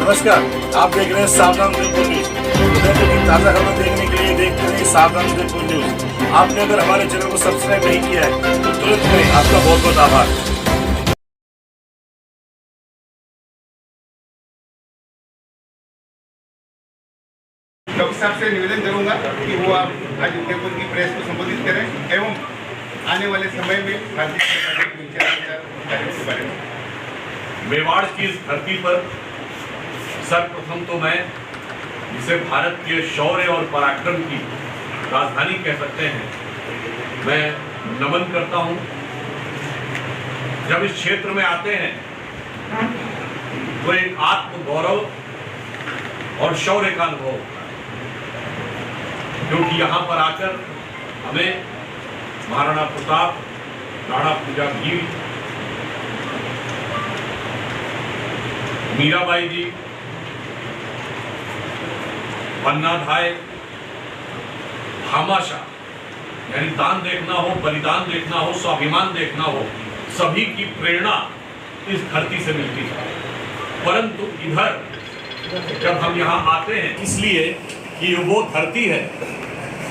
नमस्कार, आप देख रहे हैं सावधान उदयपुर न्यूज। उदयपुर की ताज़ा खबर देखने के लिए देखते रहिए सावधान उदयपुर न्यूज। आपने अगर हमारे चैनल को सब्सक्राइब नहीं किया है तो तुरंत करें। आपका बहुत बहुत आभार। डॉक्टर साहब से निवेदन करूंगा कि वो आप आज उदयपुर की प्रेस को संबोधित करें एवं आने वाले समय में भारतीय जनता पार्टी के कार्यों के बारे में। मेवाड़ की इस धरती पर सर्वप्रथम तो मैं जिसे भारत के शौर्य और पराक्रम की राजधानी कह सकते हैं, मैं नमन करता हूं। जब इस क्षेत्र में आते हैं तो एक आत्मगौरव और शौर्य का अनुभव होता है, क्योंकि यहां पर आकर हमें महाराणा प्रताप, राणा पूजा भील, मीराबाई जी, पन्ना धाय, भामाशाह यानी दान देखना हो, बलिदान देखना हो, स्वाभिमान देखना हो, सभी की प्रेरणा इस धरती से मिलती है। परंतु इधर जब हम यहाँ आते हैं इसलिए कि वो धरती है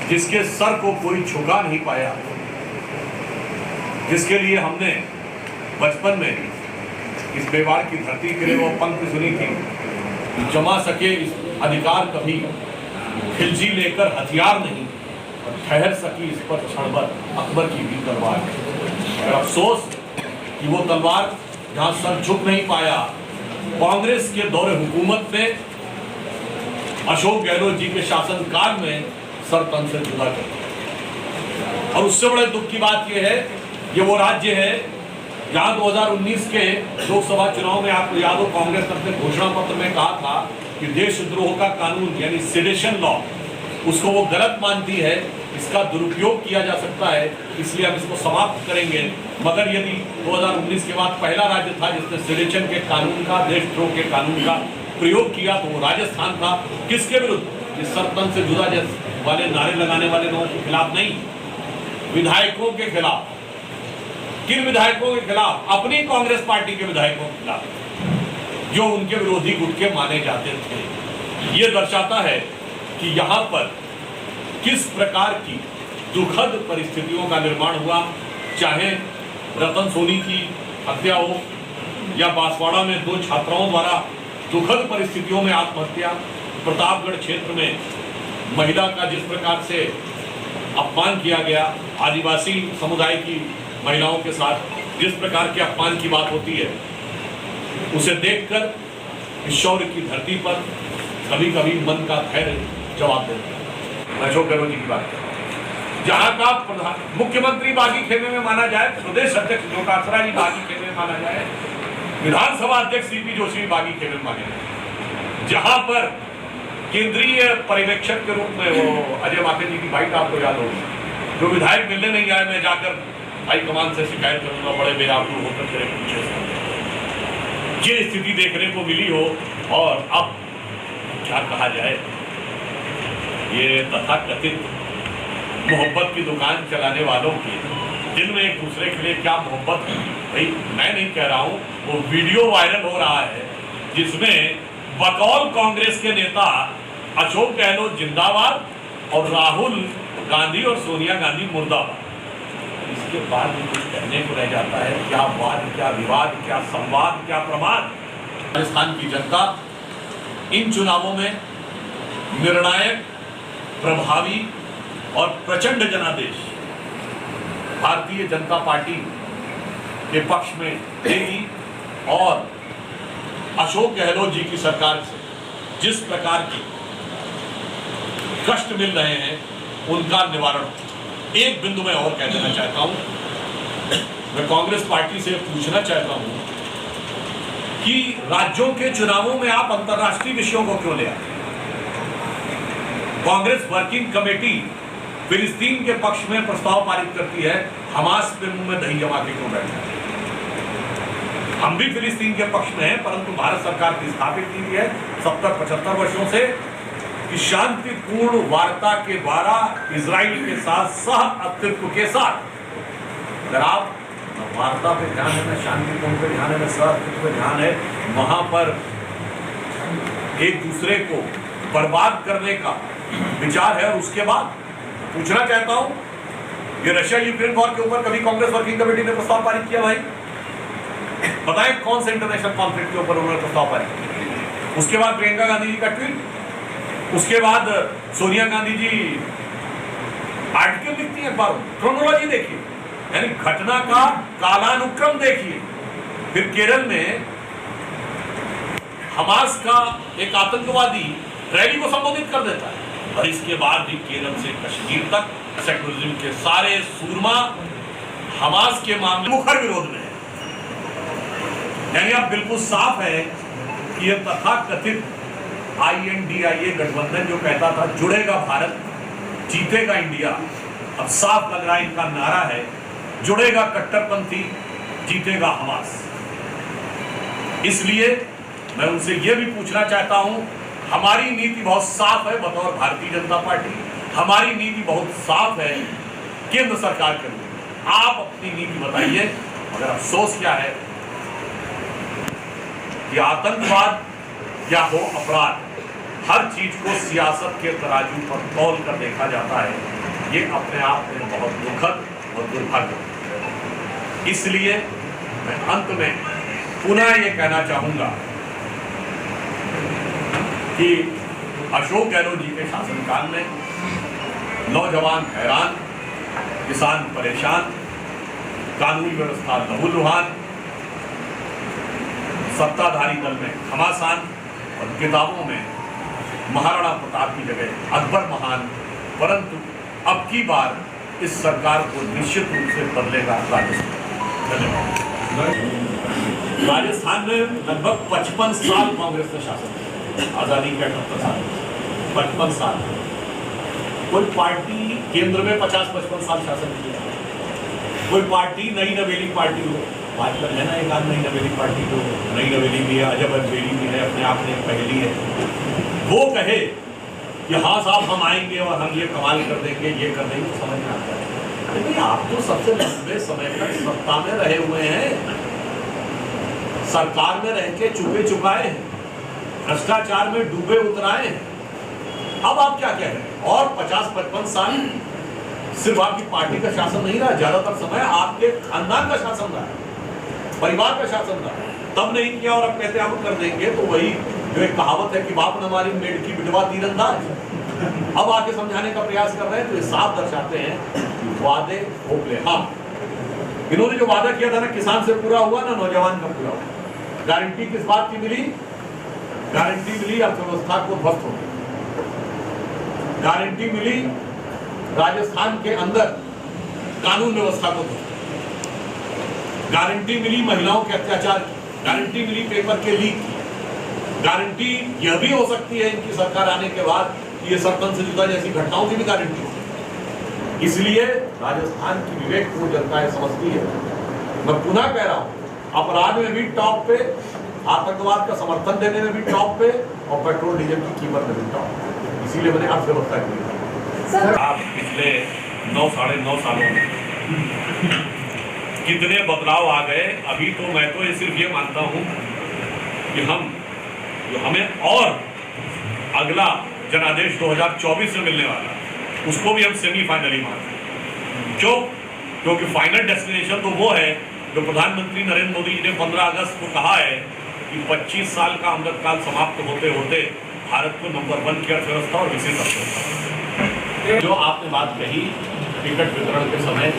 जिसके सर को कोई झुका नहीं पाया, जिसके लिए हमने बचपन में इस मेवाड़ की धरती के लिए वो पंक्ति सुनी थी, जमा सके इस अधिकार कभी, खिलजी लेकर हथियार नहीं, और ठहर सकी इस पर क्षण भर अकबर की भी तलवार। और अफसोस कि वो तलवार जहां सर झुक नहीं पाया, कांग्रेस के दौरे हुकूमत में अशोक गहलोत जी के शासनकाल में सर तन से जुदा कर दिया। और उससे बड़े दुख की बात यह है, ये वो राज्य है जहां 2019 के लोकसभा चुनाव में आपको याद हो, कांग्रेस ने अपने घोषणा पत्र में कहा था कि देशद्रोह का कानून यानी सेडेशन लॉ, उसको वो गलत मानती है, इसका दुरुपयोग किया जा सकता है, इसलिए हम इसको समाप्त करेंगे। मगर यदि 2019 के बाद पहला राज्य था जिसने सेडेशन के कानून का, देशद्रोह के कानून का प्रयोग किया तो वो राजस्थान था। किसके विरुद्ध? इस सरपंच से जुदा वाले नारे लगाने वाले लोगों के खिलाफ नहीं, विधायकों के खिलाफ। किन विधायकों के खिलाफ? अपनी कांग्रेस पार्टी के विधायकों के खिलाफ, जो उनके विरोधी गुट के माने जाते थे। ये दर्शाता है कि यहाँ पर किस प्रकार की दुखद परिस्थितियों का निर्माण हुआ, चाहे रतन सोनी की हत्या हो या बांसवाड़ा में 2 छात्राओं द्वारा दुखद परिस्थितियों में आत्महत्या, प्रतापगढ़ क्षेत्र में महिला का जिस प्रकार से अपमान किया गया, आदिवासी समुदाय की महिलाओं के साथ जिस प्रकार के अपमान की बात होती है, उसे देखकर इस शौर्य की धरती पर कभी कभी मन का धैर्य जवाब देता है। अशोक गहलोत जी की बात करें, जहां का मुख्यमंत्री बागी खेमे में माना जाए, प्रदेश अध्यक्ष जोटासरा जी बागी खेमे में माना जाए, विधानसभा अध्यक्ष सीपी जोशी भी बागी खेमे में माने जाए, जहां पर केंद्रीय पर्यवेक्षक के रूप में वो अजय माथे जी की बाइट आपको याद होगी, जो विधायक मिलने नहीं आए, मैं जाकर हाईकमान से शिकायत करूंगा, बड़े बेआबरू होकर तेरे पीछे से, ये स्थिति देखने को मिली हो। और अब क्या कहा जाए, ये तथाकथित मोहब्बत की दुकान चलाने वालों की दिल में एक दूसरे के लिए क्या मोहब्बत है, भाई मैं नहीं कह रहा हूँ, वो वीडियो वायरल हो रहा है जिसमें बकौल कांग्रेस के नेता अशोक गहलोत जिंदाबाद और राहुल गांधी और सोनिया गांधी मुर्दाबाद। इसके बाद भी कुछ कहने को रह जाता है, क्या वाद, क्या विवाद, क्या संवाद, क्या प्रमाद। राजस्थान की जनता इन चुनावों में निर्णायक, प्रभावी और प्रचंड जनादेश भारतीय जनता पार्टी के पक्ष में देगी और अशोक गहलोत जी की सरकार से जिस प्रकार के कष्ट मिल रहे हैं उनका निवारण। एक बिंदु में और कह देना चाहता हूं, मैं कांग्रेस पार्टी से पूछना चाहता हूं कि राज्यों के चुनावों में आप अंतर्राष्ट्रीय विषयों को क्यों ले आते? कांग्रेस वर्किंग कमेटी फिलिस्तीन के पक्ष में प्रस्ताव पारित करती है, हमास के मुंह में दही जमा के क्यों बैठते हैं? हम भी फिलिस्तीन के पक्ष में हैं, परंतु भारत सरकार की स्थापित नीति है 70-75 वर्षों से कि शांतिपूर्ण वार्ता के द्वारा इजराइल के साथ सह अस्तित्व के साथ, अगर आप वार्ता पे ध्यान है, शांतिपूर्ण पे ध्यान है, सह अस्तित्व पे ध्यान है, वहां पर एक दूसरे को बर्बाद करने का विचार है। और उसके बाद पूछना चाहता हूं, ये रशिया यूक्रेन वॉर के ऊपर कभी कांग्रेस वर्किंग कमेटी ने प्रस्ताव पारित किया? भाई बताएं कौन से इंटरनेशनल कॉन्फ्लिक्ट के ऊपर उन्होंने प्रस्ताव पारित किया? उसके बाद प्रियंका गांधी जी का ट्वीट, उसके बाद सोनिया गांधी जी आर्टिकल लिखती है अखबारों में। क्रोनोलॉजी देखिए, यानी घटना का कालानुक्रम देखिए। फिर केरल में हमास का एक आतंकवादी रैली को संबोधित कर देता है, और इसके बाद भी केरल से कश्मीर तक सेकुलरिज्म के सारे सूरमा हमास के मामले मुखर विरोध में है। यानी अब बिल्कुल साफ है कि यह तथाकथित INDIA गठबंधन जो कहता था जुड़ेगा भारत जीतेगा इंडिया, अब साफ लग रहा है इनका नारा है जुड़ेगा कट्टरपंथी जीतेगा हमास। इसलिए मैं उनसे यह भी पूछना चाहता हूं, हमारी नीति बहुत साफ है बतौर भारतीय जनता पार्टी, हमारी नीति बहुत साफ है केंद्र सरकार के लिए। आप अपनी नीति बताइए। मगर अफसोस क्या है कि आतंकवाद या हो अपराध, हर चीज को सियासत के तराजू पर तौल कर देखा जाता है। ये अपने आप में बहुत दुखद और दुर्भाग्य। इसलिए मैं अंत में पुनः ये कहना चाहूंगा कि अशोक गहलोत जी के शासनकाल में नौजवान हैरान, किसान परेशान, कानून व्यवस्था लहूलुहान, सत्ताधारी दल में घमासान, और किताबों में महाराणा प्रताप की जगह अकबर महान। परंतु अब की बार इस सरकार को निश्चित रूप से बदलेगा राजस्थान। धन्यवाद। राजस्थान में लगभग 55 साल कांग्रेस ने शासन किया, आजादी के 78 साल, 55 साल। कोई पार्टी केंद्र में 50-55 साल शासन किया, कोई पार्टी नई नवेली पार्टी हो, आजकल है ना एक आध नई नवेली पार्टी, तो नई नवेली भी है, अजब अजमेरी भी है, अपने आप में एक पहली है, वो कहे कि हाँ साहब हम आएंगे और हम ये कमाल कर देंगे, ये कर देंगे, तो समझ में आता है। अरे आप तो सबसे लंबे समय तक सत्ता में रहे हुए हैं, सरकार में रह के चुके चुकाए हैं, भ्रष्टाचार में डूबे उतराए हैं। अब आप क्या कह रहे हैं? और 50-55 साल सिर्फ आपकी पार्टी का शासन नहीं रहा, ज्यादातर समय आपके खानदान का शासन रहा, परिवार का शासन रहा। तब नहीं किया और अब कहते हैं हम कर देंगे, तो वही जो एक कहावत है कि बाप न हमारी मेढ़ की बिटवा तीरंदाज। अब आके समझाने का प्रयास कर रहे हैं, तो ये साफ दर्शाते हैं वादे खोखले। हाँ, इन्होंने जो वादा किया था ना किसान से पूरा हुआ ना नौजवान का पूरा हुआ। गारंटी किस बात की मिली? गारंटी मिली अर्थव्यवस्था को ध्वस्त होने, गारंटी मिली राजस्थान के अंदर कानून व्यवस्था को ध्वस्त, गारंटी मिली महिलाओं के अत्याचार की, गारंटी मिली पेपर के लीक की, गारंटी यह भी हो सकती है इनकी सरकार आने के बाद ये सरपंच से जुदा जैसी घटनाओं की भी गारंटी हो। इसलिए राजस्थान की विवेकपूर्ण जनता ये समझती है। मैं पुनः कह रहा हूं, अपराध में भी टॉप पे, आतंकवाद का समर्थन देने में भी टॉप पे, और पेट्रोल डीजल की कीमत में भी टॉप पे। इसीलिए मैंने अर्थव्यवस्था की। आप पिछले 9-9.5 सालों में कितने बदलाव आ गए। अभी तो मैं तो ये सिर्फ ये मानता हूं कि हमें और अगला जनादेश 2024 में मिलने वाला, उसको भी हम सेमीफाइनली मानते हैं। क्यों? क्योंकि फाइनल डेस्टिनेशन तो वो है जो प्रधानमंत्री नरेंद्र मोदी जी ने 15 अगस्त को कहा है कि 25 साल का अमृतकाल समाप्त होते होते भारत को नंबर 1 की अर्थव्यवस्था और विकसित अर्थव्यवस्था। जो आपने बात कही टिकट वितरण के समय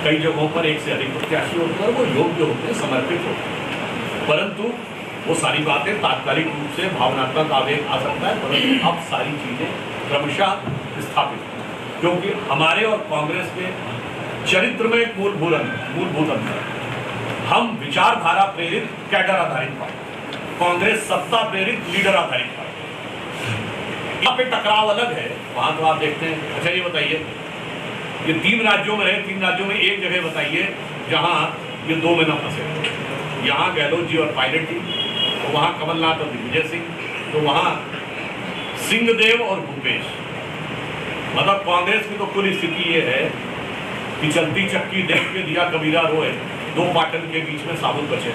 कई जगहों पर एक से अधिक प्रत्याशी होते हैं, वो योग्य होते हैं, समर्पित होते हैं, परंतु वो सारी बातें तात्कालिक रूप से भावनात्मक आवेग आ सकता है, परंतु अब सारी चीजें क्रमशः स्थापित हैं। क्योंकि हमारे और कांग्रेस के चरित्र में एक मूलभूत अंतर है। हम विचारधारा प्रेरित कैडर आधारित पार्टी, कांग्रेस सत्ता प्रेरित लीडर आधारित पार्टी। यहाँ पे टकराव अलग है, वहां तो आप देखते हैं। अच्छा ये बताइए, ये 3 राज्यों में है, 3 राज्यों में एक जगह बताइए जहां ये 2 महीना फंसे। यहाँ गहलोत जी और पायलट जी, तो वहाँ कमलनाथ और दिग्विजय सिंह, तो वहाँ सिंहदेव और भूपेश। मतलब कांग्रेस की तो कुल स्थिति ये है कि चलती चक्की देख के दिया कबीरा रोए, 2 पाटन के बीच में साबुत बचे।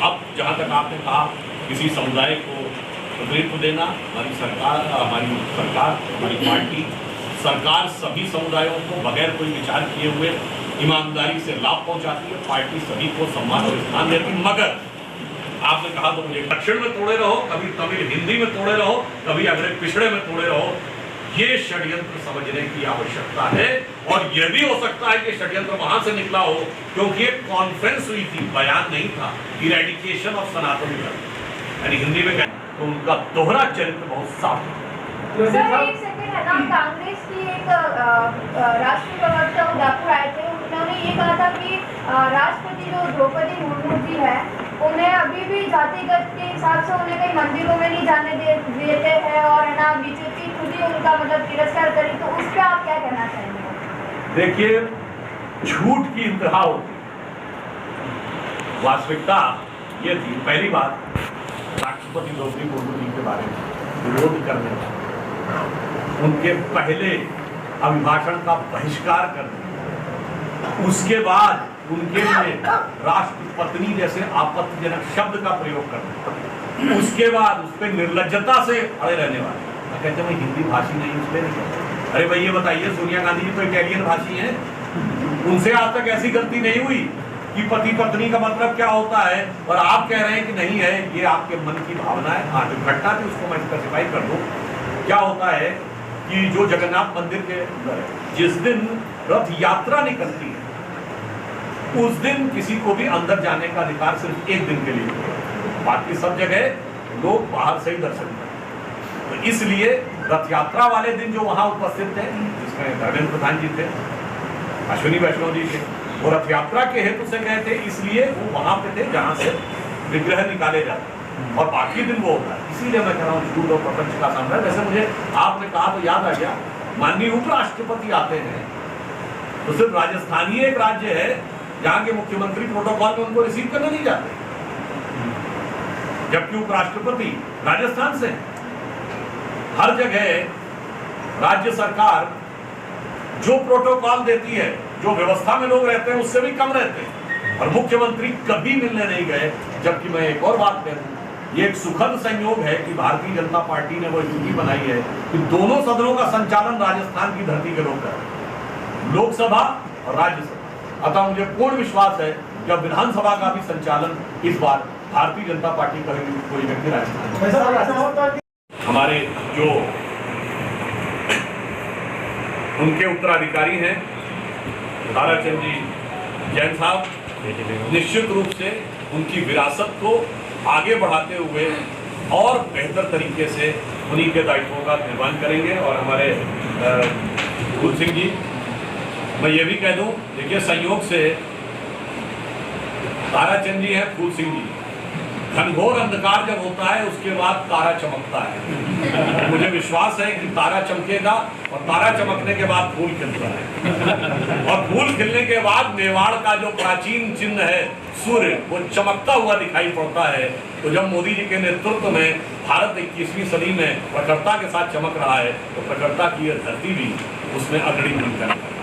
अब जहाँ तक आपने कहा किसी समुदाय को नेतृत्व देना, हमारी सरकार, हमारी पार्टी सरकार सभी समुदायों को बगैर कोई विचार किए हुए ईमानदारी से लाभ पहुंचाती है। पार्टी सभी को सम्मान और स्थान देती है। मगर आपने कहा तो मुझे दक्षिण में तोड़े रहो, कभी तमिल हिंदी में तोड़े रहो, कभी अगले पिछड़े में तोड़े रहो, ये षड्यंत्र समझने की आवश्यकता है। और यह भी हो सकता है कि षड्यंत्र वहां से निकला हो क्योंकि एक कॉन्फ्रेंस हुई थी, बयान नहीं था, इरेडिकेशन ऑफ सनातन धर्म, यानी हिंदी में तो उनका दोहरा चरित्र बहुत साफ है। सर एक सेकंड है ना, कांग्रेस की एक राष्ट्रीय प्रवक्ता उदयपुर आए थे, उन्होंने ये कहा था कि राष्ट्रपति जो द्रौपदी मुर्मू जी है उन्हें अभी भी जातिगत के हिसाब से उन्हें कई मंदिरों में नहीं जाने देते हैं और है ना बीजेपी खुद ही उनका मतलब तिरस्कार करी, तो उस पर आप क्या कहना चाहेंगे? देखिए, झूठ की इंतहा होती, वास्तविकता ये थी। पहली बात, राष्ट्रपति द्रौपदी मुर्मू जी के बारे में विरोध करने का, उनके पहले अभिभाषण का बहिष्कार करने, उसके बाद उनके लिए राष्ट्रपत्नी जैसे आपत्तिजनक शब्द का प्रयोग करना, उसके बाद उस पर निर्लज्जता से अड़े रहने वाले। कहते मैं हिंदी भाषी नहीं, उसमें नहीं कहते। अरे भाई ये बताइए, सोनिया गांधी जी तो इटालियन भाषी हैं, उनसे आज तक ऐसी गलती नहीं हुई कि पति पत्नी का मतलब क्या होता है, और आप कह रहे हैं कि नहीं है, ये आपके मन की भावना है। हाँ, जो घटना थी उसको मैं स्पेसिफाई कर दूं। क्या होता है कि जो जगन्नाथ मंदिर के जिस दिन रथ यात्रा निकलती है उस दिन किसी को भी अंदर जाने का अधिकार सिर्फ एक दिन के लिए है, बाकी सब जगह लोग बाहर से ही दर्शन करते। तो इसलिए रथ यात्रा वाले दिन जो वहां उपस्थित थे, जिसमें धर्मेंद्र प्रधान जी थे, अश्विनी वैष्णव जी थे, वो रथ यात्रा के हेतु से गए थे, इसलिए वो वहां पे थे जहां से विग्रह निकाले जाते और बाकी दिन वो होता है। इसीलिए मैं कह रहा हूँ झूठ और प्रपंच का सामना। वैसे मुझे आपने कहा तो याद आ गया, माननीय उपराष्ट्रपति आते हैं तो सिर्फ राजस्थान ही एक राज्य है जहां के मुख्यमंत्री प्रोटोकॉल में उनको रिसीव करने नहीं जाते, जबकि उपराष्ट्रपति राजस्थान से हर जगह राज्य सरकार जो प्रोटोकॉल देती है, जो व्यवस्था में लोग रहते हैं उससे भी कम रहते हैं, और मुख्यमंत्री कभी मिलने नहीं गए। जबकि मैं एक और बात कह दूं, ये एक सुखद संयोग है कि भारतीय जनता पार्टी ने वो स्थिति बनाई है कि दोनों सदनों का संचालन राजस्थान की धरती के लोग कर रहे हैं, लोकसभा और राज्यसभा। अतः मुझे पूर्ण विश्वास है कि अब विधानसभा का भी संचालन इस बार भारतीय जनता पार्टी का कोई व्यक्ति राजस्थान, हमारे जो उनके उत्तराधिकारी हैं ताराचंद जी जैन साहब, निश्चित रूप से उनकी विरासत को आगे बढ़ाते हुए और बेहतर तरीके से उन्हीं के दायित्वों का निर्वहन करेंगे। और हमारे फूल सिंह जी, मैं ये भी कह दूं, देखिए संयोग से ताराचंद जी हैं, फूल सिंह जी, घनघोर अंधकार जब होता है उसके बाद तारा चमकता है। मुझे विश्वास है कि तारा चमकेगा और तारा चमकने के बाद फूल खिलता है, और फूल खिलने के बाद मेवाड़ का जो प्राचीन चिन्ह है सूर्य, वो चमकता हुआ दिखाई पड़ता है। तो जब मोदी जी के नेतृत्व में भारत 21वीं सदी में प्रखरता के साथ चमक रहा है, तो प्रखरता की यह धरती भी उसमें अग्रणी भूमिका है।